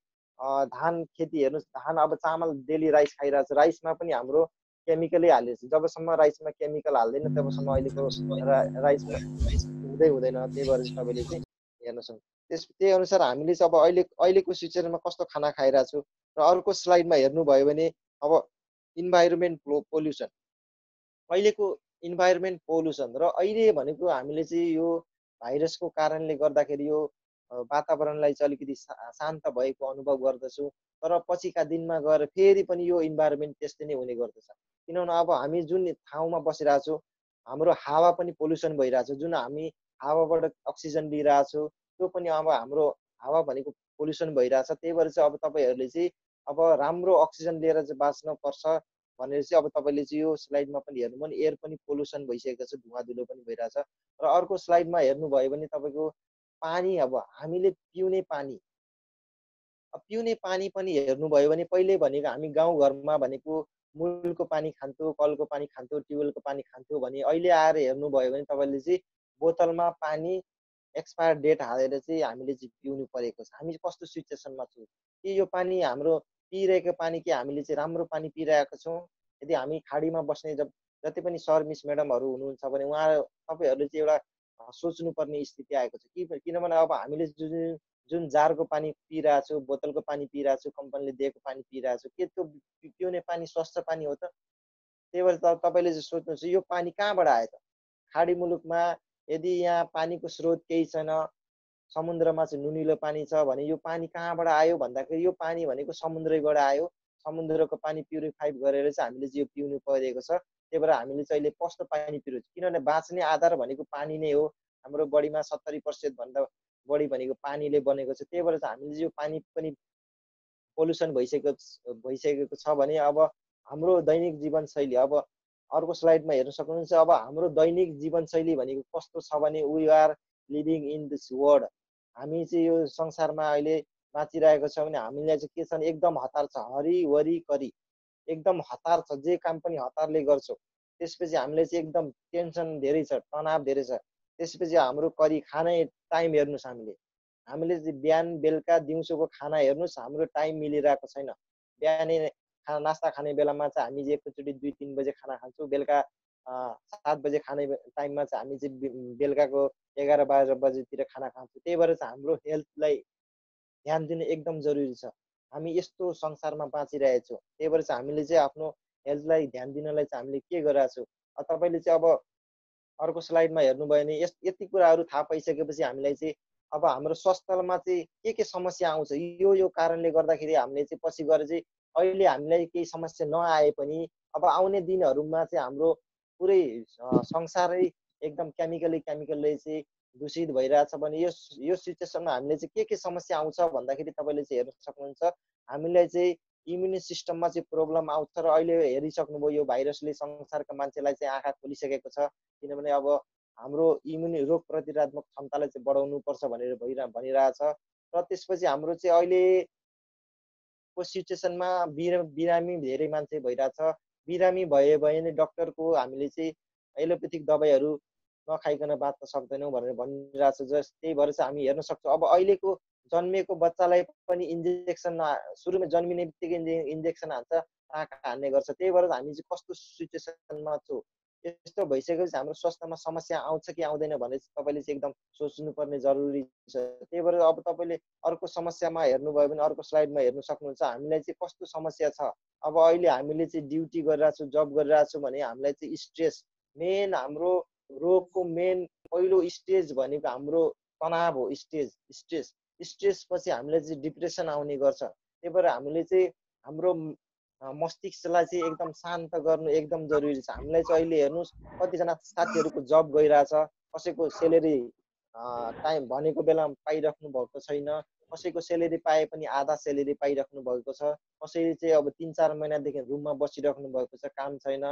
धान खेती हेर्नुहोस्, धान अब चामल डेली राइस खाइरहेछ, राइसमा पनि हाम्रो केमिकलै हालिरहेछ। जबसम्म राइसमा केमिकल हाल्दैन तबसम्म अहिलेको राइसमा हुँदैन। त्यही भएर तपाईँले चाहिँ हेर्न सक्नुहुन्छ। त्यही अनुसार हामीले चाहिँ अब अहिलेको सिचुएसनमा कस्तो खाना खाइरहेको छु। र अर्को स्लाइडमा हेर्नुभयो भने अब इन्भाइरोमेन्ट पोल्युसन, अहिलेको इन्भाइरोमेन्ट पोल्युसन र अहिले भनेको हामीले चाहिँ यो भाइरसको कारणले गर्दाखेरि यो वातावरणलाई चाहिँ अलिकति शान्त भएको अनुभव गर्दछु। तर पछिका दिनमा गएर फेरि पनि यो इन्भाइरोमेन्ट त्यस्तै नै हुने गर्दछ। किनभने अब हामी जुन ठाउँमा बसिरहेको छौँ हाम्रो हावा पनि पोल्युसन भइरहेछ। जुन हामी हावाबाट अक्सिजन लिइरहेछौँ त्यो पनि अब हाम्रो हावा भनेको पोल्युसन भइरहेछ। त्यही भएर चाहिँ अब तपाईँहरूले चाहिँ अब राम्रो अक्सिजन लिएर चाहिँ बाँच्न पर्छ भनेर चाहिँ अब तपाईँले चाहिँ यो स्लाइडमा पनि हेर्नुभयो भने एयर पनि पोल्युसन भइसकेको छ, धुवा धुलो पनि भइरहेछ। र अर्को स्लाइडमा हेर्नुभयो भने तपाईँको पानी, अब हामीले पिउने पानी पनि हेर्नुभयो भने पहिले भनेको हामी गाउँघरमा भनेको मूलको पानी खान्थ्यो, कलको पानी खान्थ्यो, ट्युबवेलको पानी खान्थ्यो भने अहिले आएर हेर्नुभयो भने तपाईँले चाहिँ बोतलमा पानी एक्सपायर डेट हालेर चाहिँ हामीले चाहिँ पिउनु परेको छ। हामी कस्तो सिचुएसनमा छौँ कि यो पानी हाम्रो पिइरहेको पानी के हामीले चाहिँ राम्रो पानी पिइरहेको छौँ यदि हामी खाडीमा बस्ने जति पनि सर मिस म्याडमहरू हुनुहुन्छ भने उहाँ तपाईँहरूले चाहिँ एउटा सोच्नुपर्ने स्थिति आएको छ किनभने अब हामीले जुन जारको पानी पिइरहेको छु, बोतलको पानी पिइरहेको छु, कम्पनीले दिएको पानी पिइरहेको छु, के त्यो पिउने पानी स्वच्छ पानी हो त? त्यही भएर तपाईँले चाहिँ सोच्नुहोस् यो पानी कहाँबाट आयो त? खाडी मुलुकमा यदि यहाँ पानीको स्रोत केही छैन, समुद्रमा चाहिँ नुनिलो पानी छ भने यो पानी कहाँबाट आयो भन्दाखेरि यो पानी भनेको समुद्रबाट आयो। समुद्रको पानी प्युरिफाई गरेर चाहिँ हामीले चाहिँ यो पिउनु परेको छ। त्यही भएर हामीले चाहिँ अहिले कस्तो पानी पिउँछ किनभने बाँच्ने आधार भनेको पानी नै हो। हाम्रो बडीमा 70% भन्दा बढी भनेको पानीले बनेको छ। त्यही भएर चाहिँ हामीले यो पानी पनि पोल्युसन भइसकेको छ भने अब हाम्रो दैनिक जीवनशैली अब अर्को स्लाइडमा हेर्न सक्नुहुन्छ। अब हाम्रो दैनिक जीवनशैली भनेको कस्तो छ भने we are living in this world. हामी चाहिँ यो संसारमा अहिले बाँचिरहेको छ भने हामीलाई चाहिँ के छ भने एकदम हतार छ, हरिवरिकरी एकदम हतार छ, जे काम पनि हतारले गर्छौँ। त्यसपछि हामीले चाहिँ एकदम टेन्सन धेरै छ, तनाव धेरै छ। त्यसपछि हाम्रो खाने टाइम हेर्नुहोस्, हामीले चाहिँ बिहान बेलुका दिउँसोको खाना हेर्नुहोस्, हाम्रो टाइम मिलिरहेको छैन। बिहानै नास्ता खाने बेलामा चाहिँ हामी चाहिँ एकैचोटि 2-3 बजे खाना खान्छौँ, बेलुका 7 बजे खाने टाइममा चाहिँ हामी चाहिँ बेलुकाको 11-12 बजेतिर खाना खान्छौँ। त्यही भएर चाहिँ हाम्रो हेल्थलाई ध्यान दिनु एकदम जरुरी छ। हामी यस्तो संसारमा बाँचिरहेछौँ, त्यही भएर चाहिँ हामीले चाहिँ आफ्नो हेल्थलाई ध्यान दिनलाई चाहिँ हामीले के गरिरहेछौँ। तपाईँले चाहिँ अब अर्को स्लाइडमा हेर्नुभयो भने यति कुराहरू थाहा पाइसकेपछि हामीलाई चाहिँ अब हाम्रो स्वास्थ्यमा चाहिँ के समस्या आउँछ, यो कारणले गर्दाखेरि हामीले चाहिँ पछि गएर चाहिँ अहिले हामीलाई केही समस्या नआए पनि अब आउने दिनहरूमा चाहिँ हाम्रो पुरै संसारै एकदम केमिकलले चाहिँ दूषित भइरहेछ भने यो सिचुएसनमा हामीले चाहिँ के समस्या आउँछ भन्दाखेरि तपाईँले चाहिँ हेर्न सक्नुहुन्छ। हामीलाई चाहिँ इम्युन सिस्टममा चाहिँ प्रब्लम आउँछ र अहिले हेरिसक्नुभयो यो भाइरसले संसारका मान्छेलाई चाहिँ आँखा खोलिसकेको छ। किनभने अब हाम्रो इम्युन रोग प्रतिरोधक क्षमतालाई चाहिँ बढाउनु पर्छ भनेर भनिरहेछ। र त्यसपछि हाम्रो चाहिँ अहिलेको सिचुएसनमा बिरामी धेरै मान्छे भइरहेछ। बिरामी भयो भने डक्टरको हामीले चाहिँ एलोपेथिक दबाईहरू नखाइकन बाँच्न सक्दैनौँ भनेर भनिरहेछ। त्यही भएर चाहिँ हामी हेर्न सक्छौँ अब अहिलेको जन्मिएको बच्चालाई पनि इन्जेक्सन सुरुमा जन्मिने बित्तिकै इन्जेक्सन हान्छ, आँखा हान्ने गर्छ। त्यही भएर हामी चाहिँ कस्तो सिचुएसनमा छौँ, यस्तो भइसकेपछि हाम्रो स्वास्थ्यमा समस्या आउँछ कि आउँदैन भनेर तपाईँले चाहिँ एकदम सोच्नुपर्ने जरुरी छ। त्यही भएर अब तपाईँले अर्को समस्यामा हेर्नुभयो भने अर्को स्लाइडमा हेर्न सक्नुहुन्छ हामीलाई चाहिँ कस्तो समस्या छ। अब अहिले हामीले चाहिँ ड्युटी गरिरहेछौँ, जब गरिरहेछौँ भने हामीलाई चाहिँ स्ट्रेस, मेन हाम्रो रोगको मेन पहिलो स्टेज भनेको हाम्रो तनाव हो। स्ट्रेस पछि हामीलाई चाहिँ डिप्रेसन आउने गर्छ। त्यही भएर हामीले चाहिँ हाम्रो मस्तिष्कलाई चाहिँ एकदम शान्त गर्नु एकदम जरुरी छ। हामीलाई चाहिँ अहिले हेर्नुहोस् कतिजना साथीहरूको जब गइरहेछ, कसैको सेलेरी टाइम भनेको बेलामा पाइराख्नु भएको छैन, कसैको सेलेरी पाए पनि आधा सेलेरी पाइराख्नु भएको छ, कसैले चाहिँ अब 3-4 महिनादेखि रुममा बसिराख्नु भएको छ, काम छैन,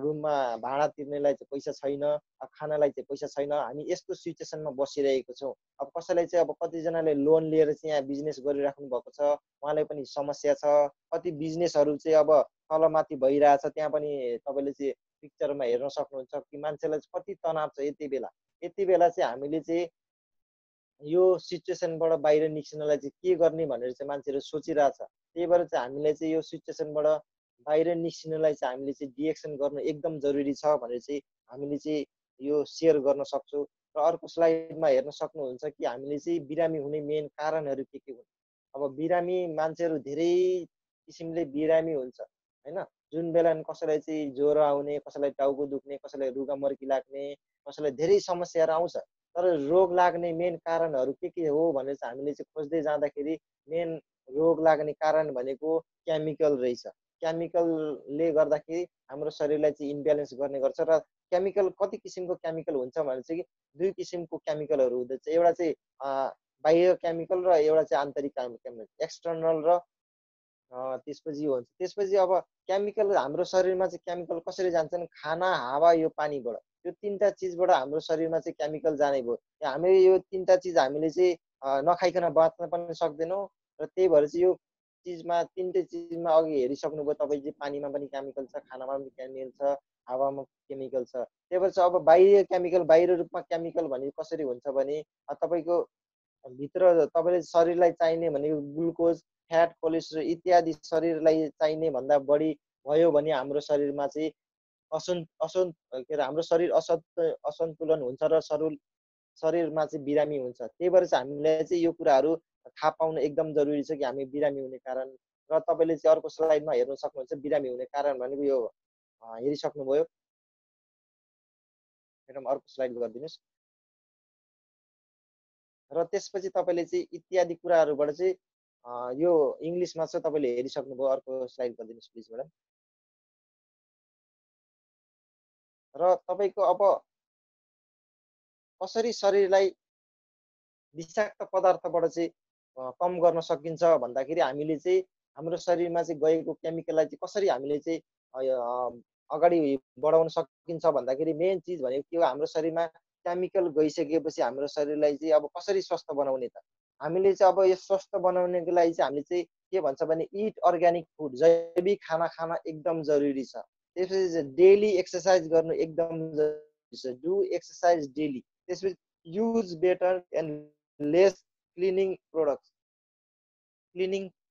रुममा भाडा तिर्नेलाई चाहिँ पैसा छैन, खानालाई चाहिँ पैसा छैन। हामी यस्तो सिचुएसनमा बसिरहेको छौँ। अब कसैलाई चाहिँ अब कतिजनाले लोन लिएर चाहिँ यहाँ बिजनेस गरिराख्नु भएको छ, उहाँलाई पनि समस्या छ। कति बिजनेसहरू चाहिँ अब तलमाथि भइरहेछ, त्यहाँ पनि तपाईँले चाहिँ पिक्चरमा हेर्न सक्नुहुन्छ कि मान्छेलाई कति तनाव छ। यति बेला चाहिँ हामीले चाहिँ यो सिचुएसनबाट बाहिर निस्किनलाई चाहिँ के गर्ने भनेर चाहिँ मान्छेहरू सोचिरहेछ। त्यही भएर चाहिँ हामीलाई चाहिँ यो सिचुएसनबाट बाहिर निस्किनलाई चाहिँ हामीले चाहिँ डिएक्सन गर्नु एकदम जरुरी छ भनेर चाहिँ हामीले चाहिँ यो सेयर गर्न सक्छौँ। र अर्को स्लाइडमा हेर्न सक्नुहुन्छ कि हामीले चाहिँ बिरामी हुने मेन कारणहरू के हुन्। अब बिरामी मान्छेहरू धेरै किसिमले बिरामी हुन्छ होइन। जुन बेला कसैलाई चाहिँ ज्वरो आउने, कसैलाई टाउको दुख्ने, कसैलाई रुगा मर्की लाग्ने, कसैलाई धेरै समस्याहरू आउँछ। तर रोग लाग्ने मेन कारणहरू के हो भनेर चाहिँ हामीले चाहिँ खोज्दै जाँदाखेरि मेन रोग लाग्ने कारण भनेको केमिकल रहेछ। केमिकलले गर्दाखेरि हाम्रो शरीरलाई चाहिँ इम्ब्यालेन्स गर्ने गर्छ। र केमिकल कति किसिमको केमिकल हुन्छ भने चाहिँ 2 किसिमको केमिकलहरू हुँदछ। एउटा चाहिँ बाह्य केमिकल र एउटा चाहिँ आन्तरिक केमिकल, एक्सटर्नल र त्यसपछि हुन्छ। त्यसपछि अब केमिकल हाम्रो शरीरमा चाहिँ केमिकल कसरी जान्छन्, खाना, हावा, यो पानीबाट, यो 3टा चिजबाट हाम्रो शरीरमा चाहिँ केमिकल जाने भयो। हामी यो 3टा चिज हामीले चाहिँ नखाइकन बाँच्न पनि सक्दैनौँ। र त्यही भएर चाहिँ यो चिजमा 3टै चिजमा अघि हेरिसक्नुभयो तपाईँ चाहिँ पानीमा पनि केमिकल छ, खानामा पनि केमिकल छ, हावामा केमिकल छ। त्यही भएर चाहिँ अब बाह्य केमिकल, बाहिर रूपमा केमिकल भने कसरी हुन्छ भने तपाईँको भित्र तपाईँले शरीरलाई चाहिने भनेको ग्लुकोज, फ्याट, कोलेस्ट्रोल इत्यादि शरीरलाई चाहिने भन्दा बढी भयो भने हाम्रो शरीरमा चाहिँ के अरे हाम्रो शरीर असन्तुलन हुन्छ र शरीरमा चाहिँ बिरामी हुन्छ। त्यही भएर चाहिँ हामीलाई चाहिँ यो कुराहरू थाहा पाउनु एकदम जरुरी छ कि हामी बिरामी हुने कारण। र तपाईँले चाहिँ अर्को स्लाइडमा हेर्न सक्नुहुन्छ बिरामी हुने कारण भनेको यो हेरिसक्नुभयो। म्याडम अर्को स्लाइड गरिदिनुहोस्। र त्यसपछि तपाईँले चाहिँ इत्यादि कुराहरूबाट चाहिँ यो इङ्ग्लिसमा छ तपाईँले हेरिसक्नुभयो। अर्को स्लाइड गरिदिनुहोस् प्लिज म्याडम। र तपाईँको अब कसरी शरीरलाई विषाक्त पदार्थबाट चाहिँ कम गर्न सकिन्छ भन्दाखेरि हामीले चाहिँ हाम्रो शरीरमा चाहिँ गएको केमिकललाई चाहिँ कसरी हामीले चाहिँ अगाडि बढाउन सकिन्छ भन्दाखेरि मेन चिज भनेको के हो, हाम्रो शरीरमा केमिकल गइसकेपछि हाम्रो शरीरलाई चाहिँ अब कसरी स्वस्थ बनाउने त। हामीले चाहिँ अब यो स्वस्थ बनाउनेको लागि चाहिँ हामीले चाहिँ के भन्छ भने इट अर्ग्यानिक फुड, जैविक खाना खान एकदम जरुरी छ। त्यसपछि डेली एक्सर्साइज गर्नु एकदम जरुरी छ, डु एक्सर्साइज डेली। त्यसपछि use better and lace cleaning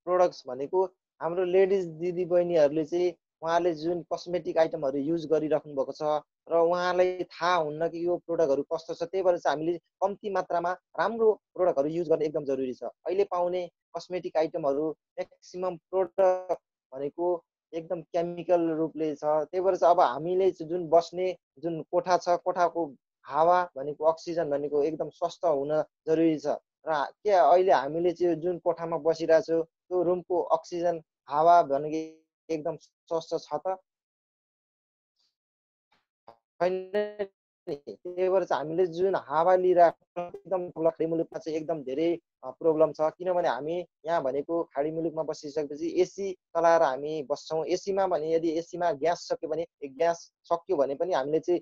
products भनेको हाम्रो लेडिज दिदी बहिनीहरूले चाहिँ उहाँले जुन कस्मेटिक आइटमहरू युज गरिराख्नु भएको छ र उहाँलाई थाहा हुन्न कि यो प्रोडक्टहरू कस्तो छ। त्यही भएर चाहिँ हामीले कम्ती मात्रामा राम्रो प्रोडक्टहरू युज गर्ने एकदम जरुरी छ। अहिले पाउने कस्मेटिक आइटमहरू म्याक्सिमम प्रोडक्ट भनेको एकदम केमिकल रूपले छ। त्यही भएर चाहिँ अब हामीले जुन बस्ने जुन कोठा छ, कोठाको हावा भनेको अक्सिजन भनेको एकदम स्वस्थ हुन जरुरी छ। र के अहिले हामीले चाहिँ जुन कोठामा बसिरहेको छौँ त्यो रुमको अक्सिजन हावा भनेको एकदम स्वस्थ छ त छैन। त्यही भएर चाहिँ हामीले जुन हावा लिइरहेको एकदम खाडी मुलुकमा चाहिँ एकदम धेरै प्रब्लम छ। किनभने हामी यहाँ भनेको खाडी मुलुकमा बसिसकेपछि एसी चलाएर हामी बस्छौँ। एसीमा भने यदि एसीमा ग्यास सक्यो भने ग्यास सक्यो भने पनि हामीले चाहिँ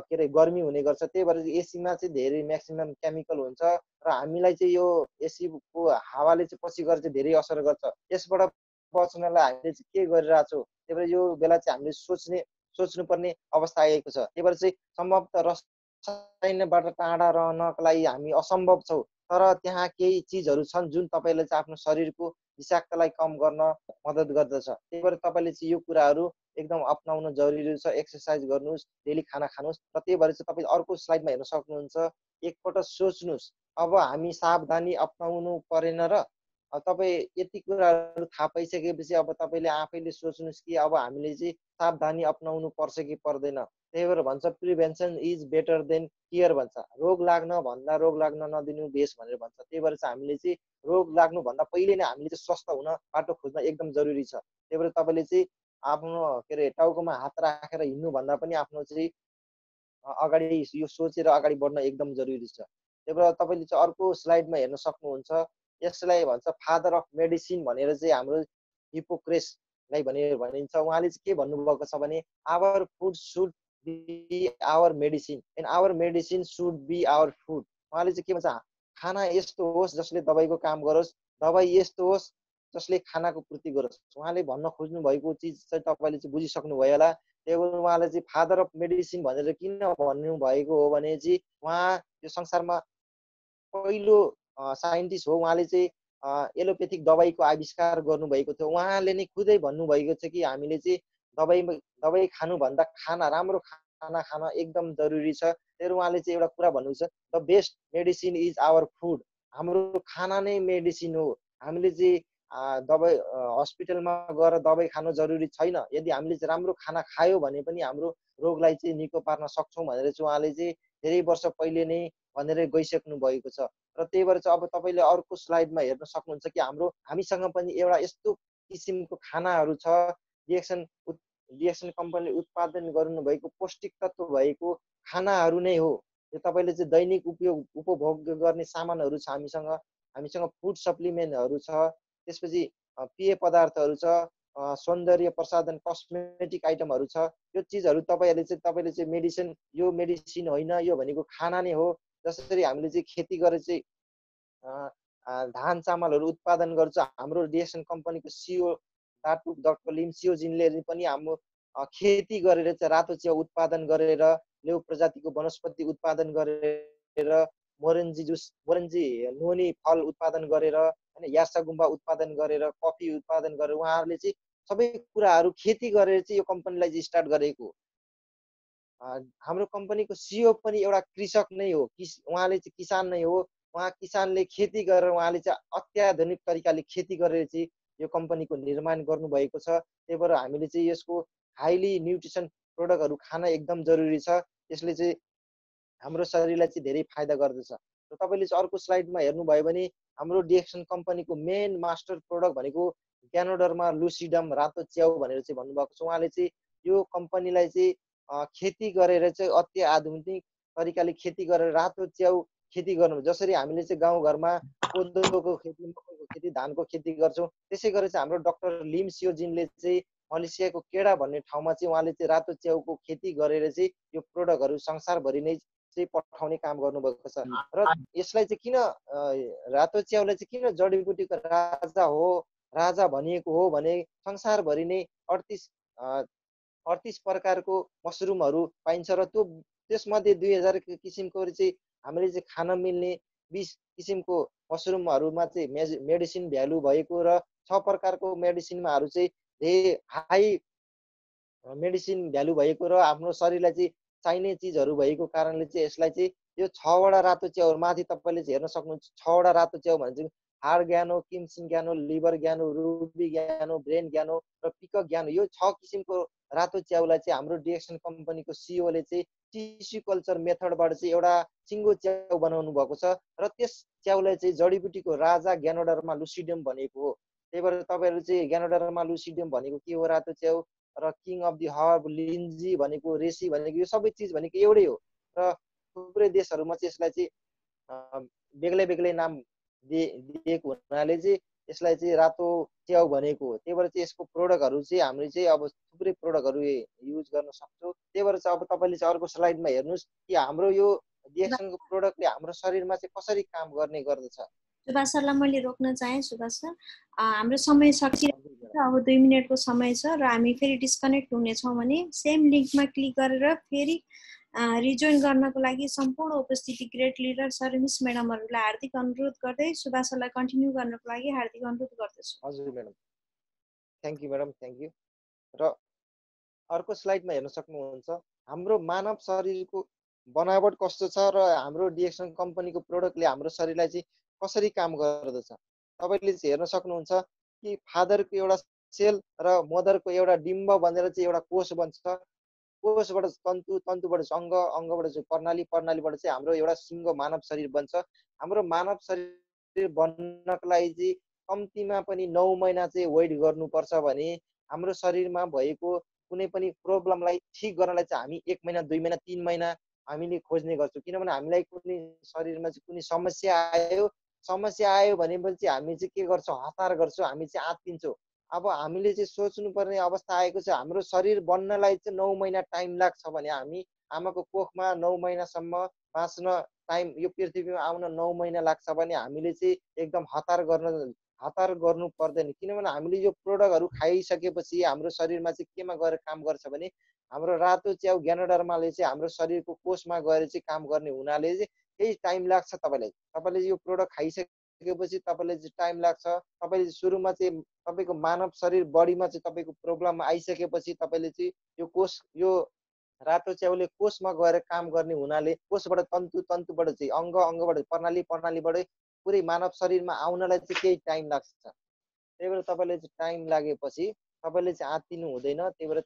के अरे गर्मी हुने गर्छ। त्यही भएर एसीमा चाहिँ धेरै म्याक्सिमम केमिकल हुन्छ र हामीलाई चाहिँ यो एसीको हावाले चाहिँ पछि गएर चाहिँ धेरै असर गर्छ। यसबाट बच्नलाई हामीले चाहिँ के गरिरहेको छौँ, त्यही भएर यो बेला चाहिँ हामीले सोच्नुपर्ने अवस्था आएको छ। त्यही भएर चाहिँ सम्भवतः रसायनबाट टाढा रहनको लागि हामी असम्भव छौँ, तर त्यहाँ केही चिजहरू छन् जुन तपाईँले चाहिँ आफ्नो शरीरको विषाक्तलाई कम गर्न मद्दत गर्दछ। त्यही भएर तपाईँले चाहिँ यो कुराहरू एकदम अपनाउनु जरुरी छ। एक्सर्साइज गर्नुहोस्, डेली खाना खानुहोस्। र त्यही भएर चाहिँ तपाईँ अर्को स्लाइडमा हेर्न सक्नुहुन्छ। एकपल्ट सोच्नुहोस्, अब हामी सावधानी अपनाउनु परेन र तपाईँ यति कुराहरू थाहा पाइसकेपछि अब तपाईँले आफैले सोच्नुहोस् कि अब हामीले चाहिँ सावधानी अपनाउनु पर्छ कि पर्दैन। त्यही भएर भन्छ prevention is better than care भन्छ। रोग लाग्न भन्दा रोग लाग्न नदिनु बेस भनेर भन्छ। त्यही भएर चाहिँ हामीले चाहिँ रोग लाग्नुभन्दा पहिले नै हामीले चाहिँ स्वस्थ हुन बाटो खोज्न एकदम जरुरी छ। त्यही भएर तपाईँले चाहिँ आफ्नो के अरे टाउकोमा हात राखेर हिँड्नुभन्दा पनि आफ्नो चाहिँ अगाडि यो सोचेर अगाडि बढ्न एकदम जरुरी छ। त्यही भएर तपाईँले चाहिँ अर्को स्लाइडमा हेर्न सक्नुहुन्छ। यसलाई भन्छ फादर अफ मेडिसिन भनेर चाहिँ हाम्रो हिपोक्रेटसलाई भनेर भनिन्छ। उहाँले चाहिँ के भन्नुभएको छ भने our food should be our medicine and our medicine should be our food. उहाँले चाहिँ के भन्छ, खाना यस्तो होस् जसले दबाईको काम गरोस्, दबाई यस्तो होस् जसले खानाको पूर्ति गरोस्। उहाँले भन्न खोज्नु भएको चिज चाहिँ तपाईँले चाहिँ बुझिसक्नु भयो होला। त्यही भएर उहाँले चाहिँ फादर अफ मेडिसिन भनेर किन भन्नुभएको हो भने चाहिँ उहाँ यो संसारमा पहिलो साइन्टिस्ट हो। उहाँले चाहिँ एलोपेथिक दबाईको आविष्कार गर्नुभएको थियो। उहाँले नै खुदै भन्नुभएको छ कि हामीले चाहिँ दबाई खानुभन्दा राम्रो खाना खान एकदम जरुरी छ। त्यही भएर उहाँले चाहिँ एउटा कुरा भन्नुहुन्छ, the best medicine is our food. हाम्रो खाना नै मेडिसिन हो। हामीले चाहिँ दबाई हस्पिटलमा गएर दबाई खानु जरुरी छैन। यदि हामीले चाहिँ राम्रो खाना खायो भने पनि हाम्रो रोगलाई चाहिँ निको पार्न सक्छौँ भनेर चाहिँ उहाँले चाहिँ धेरै वर्ष पहिले नै भनेर गइसक्नु भएको छ। र त्यही भएर चाहिँ अब तपाईँले अर्को स्लाइडमा हेर्न सक्नुहुन्छ कि हामीसँग पनि एउटा यस्तो किसिमको खानाहरू छ, रिएक्सन कम्पनीले उत्पादन गर्नुभएको पौष्टिक तत्त्व भएको खानाहरू नै हो। यो तपाईँले चाहिँ दैनिक उपभोग गर्ने सामानहरू छ हामीसँग फुड सप्लिमेन्टहरू छ। त्यसपछि पेय पदार्थहरू छ, सौन्दर्य प्रसाधन कस्मेटिक आइटमहरू छ। यो चिजहरू तपाईँले चाहिँ मेडिसिन, यो मेडिसिन होइन, यो भनेको खाना नै हो। जसरी हामीले चाहिँ खेती गरेर चाहिँ धान चामलहरू उत्पादन गर्छ। हाम्रो रिएक्सन कम्पनीको सिओ डाक्टर लिम सिओजिनले पनि हाम्रो खेती गरेर चाहिँ रातो चिया उत्पादन गरेर, लेउ प्रजातिको वनस्पति उत्पादन गरेर, मोरन्जी नोनी फल उत्पादन गरेर, होइन, यासा गुम्बा उत्पादन गरेर, कफी उत्पादन गरेर उहाँहरूले चाहिँ सबै कुराहरू खेती गरेर चाहिँ यो कम्पनीलाई चाहिँ स्टार्ट गरेको। हाम्रो कम्पनीको सिइओ पनि एउटा कृषक नै हो, उहाँले चाहिँ किसान नै हो। उहाँ किसानले खेती गरेर उहाँले चाहिँ अत्याधुनिक तरिकाले खेती गरेर चाहिँ यो कम्पनीको निर्माण गर्नुभएको छ। त्यही भएर हामीले चाहिँ यसको हाइली न्युट्रिसन प्रोडक्टहरू खान एकदम जरुरी छ। यसले चाहिँ हाम्रो शरीरलाई चाहिँ धेरै फाइदा गर्दछ। र तपाईँले चाहिँ अर्को स्लाइडमा हेर्नुभयो भने हाम्रो डिएक्सन कम्पनीको मेन मास्टर प्रोडक्ट भनेको ग्यानोडर्मा लुसिडम रातो च्याउ भनेर चाहिँ भन्नुभएको छ। उहाँले चाहिँ यो कम्पनीलाई चाहिँ खेती गरेर चाहिँ अति आधुनिक तरिकाले खेती गरेर रातो च्याउ खेती गर्नु, जसरी हामीले चाहिँ गाउँघरमा कोदोको खेती, मकैको खेती, धानको खेती गर्छौँ, त्यसै गरेर चाहिँ हाम्रो डाक्टर लिम सियोजिनले चाहिँ मलेसियाको केडा भन्ने ठाउँमा चाहिँ उहाँले चाहिँ रातो च्याउको खेती गरेर चाहिँ यो प्रोडक्टहरू संसारभरि नै चाहिँ पठाउने काम गर्नुभएको छ। र यसलाई चाहिँ किन रातो च्याउलाई चाहिँ किन जडीबुटीको राजा हो, राजा भनिएको हो भने संसारभरि नै 38 प्रकारको मसरुमहरू पाइन्छ र त्यसमध्ये 2000 किसिमको चाहिँ हामीले चाहिँ खान मिल्ने 20 किसिमको मसरुमहरूमा चाहिँ मेडिसिन भ्यालु भएको र 6 प्रकारको मेडिसिनमाहरू चाहिँ धेरै हाई मेडिसिन भ्यालु भएको र आफ्नो शरीरलाई चाहिँ चाहिने चिजहरू भएको कारणले चाहिँ यसलाई चाहिँ यो 6 वटा रातो च्याउहरू माथि तपाईँले चाहिँ हेर्न सक्नुहुन्छ। 6 वटा रातो च्याउ भने चाहिँ हार्ट ग्यानो, किम्सिन ग्यानो, लिभर ग्यानो, रुबी ग्यानो, ब्रेन ग्यानो र पिकक ग्यानो, यो 6 किसिमको रातो च्याउलाई चाहिँ हाम्रो डिएक्सन कम्पनीको सिइओले चाहिँ टिस्यु कल्चर मेथडबाट चाहिँ एउटा सिङ्गो च्याउ बनाउनु भएको छ र त्यस च्याउलाई चाहिँ जडीबुटीको राजा ग्यानोडर्मा लुसिडियम भनेको हो। त्यही भएर तपाईँहरू चाहिँ ग्यानोडर्मा लुसिडियम भनेको के हो, रातो च्याउ, र किङ अफ दि हर्ब लिन्जी भनेको, रेसी भनेको, यो सबै चिज भनेको एउटै हो। र थुप्रै देशहरूमा चाहिँ यसलाई चाहिँ बेग्लै बेग्लै नाम दिएको हुनाले चाहिँ यसलाई चाहिँ रातो च्याउ भनेको हो। त्यही भएर चाहिँ यसको प्रोडक्टहरू चाहिँ हामीले चाहिँ अब थुप्रै प्रोडक्टहरू युज गर्न सक्छौँ। त्यही भएर चाहिँ अब तपाईँले चाहिँ अर्को स्लाइडमा हेर्नुहोस् कि हाम्रो यो डिएक्सनको प्रोडक्टले हाम्रो शरीरमा चाहिँ कसरी काम गर्ने गर्दछ। सुभाष सरलाई मैले रोक्न चाहेँ। सुभाष सर, हाम्रो समय सकिरहेको छ, अब 2 मिनटको समय छ र हामी फेरि डिस्कनेक्ट हुनेछौँ भने सेम लिङ्कमा क्लिक गरेर फेरि रिजोइन गर्नको लागि सम्पूर्ण उपस्थिति ग्रेट लिडर सर मिस म्याडमहरूलाई हार्दिक अनुरोध गर्दै सुभाष सरलाई कन्टिन्यू गर्नको लागि हार्दिक अनुरोध गर्दछु। हजुर madam, thank you madam, thank you. र अर्को स्लाइडमा हेर्न सक्नुहुन्छ हाम्रो मानव शरीरको बनावट कस्तो छ र हाम्रो डिएक्सन कम्पनीको प्रोडक्टले हाम्रो शरीरलाई चाहिँ कसरी काम गर्दछ। तपाईँले चाहिँ हेर्न सक्नुहुन्छ कि फादरको एउटा सेल र मदरको एउटा डिम्ब बनेर चाहिँ एउटा कोष बन्छ। कोषबाट तन्तु, तन्तुबाट अङ्ग, अङ्गबाट चाहिँ प्रणाली, प्रणालीबाट चाहिँ हाम्रो एउटा सिङ्गो मानव शरीर बन्छ। हाम्रो मानव शरीर बन्नको लागि चाहिँ कम्तीमा पनि 9 महिना चाहिँ वेट गर्नुपर्छ भने हाम्रो शरीरमा भएको कुनै पनि प्रब्लमलाई ठिक गर्नलाई चाहिँ हामी 1 महिना, 2 महिना, 3 महिना हामीले खोज्ने गर्छौँ। किनभने हामीलाई कुनै शरीरमा चाहिँ कुनै समस्या आयो भनेपछि हामी चाहिँ के गर्छौँ, हतार गर्छौँ, हामी चाहिँ आत्तिन्छौँ। अब हामीले चाहिँ सोच्नुपर्ने अवस्था आएको छ, हाम्रो शरीर बन्नलाई चाहिँ 9 महिना टाइम लाग्छ भने हामी आमाको कोखमा 9 महिनासम्म बाँच्न टाइम, यो पृथ्वीमा आउन 9 महिना लाग्छ भने हामीले चाहिँ एकदम हतार गर्नु पर्दैन। किनभने हामीले यो प्रोडक्टहरू खाइसकेपछि हाम्रो शरीरमा चाहिँ केमा गएर काम गर्छ भने हाम्रो रातो च्याउ ग्यानोडर्माले चाहिँ हाम्रो शरीरको कोषमा गएर चाहिँ काम गर्ने हुनाले चाहिँ केही टाइम लाग्छ। तपाईँले यो प्रोडक्ट खाइसकेपछि तपाईँले चाहिँ टाइम लाग्छ। तपाईँले सुरुमा चाहिँ तपाईँको मानव शरीर बडीमा चाहिँ तपाईँको प्रब्लम आइसकेपछि तपाईँले चाहिँ यो रातो च्याउले कोषमा गएर काम गर्ने हुनाले कोषबाट तन्तु, तन्तुबाट चाहिँ अङ्ग, अङ्गबाट प्रणाली, प्रणालीबाट पुरै मानव शरीरमा आउनलाई चाहिँ केही टाइम लाग्छ। त्यही भएर तपाईँले चाहिँ टाइम लागेपछि तपाईँले चाहिँ आत्तिनु हुँदैन। त्यही भएर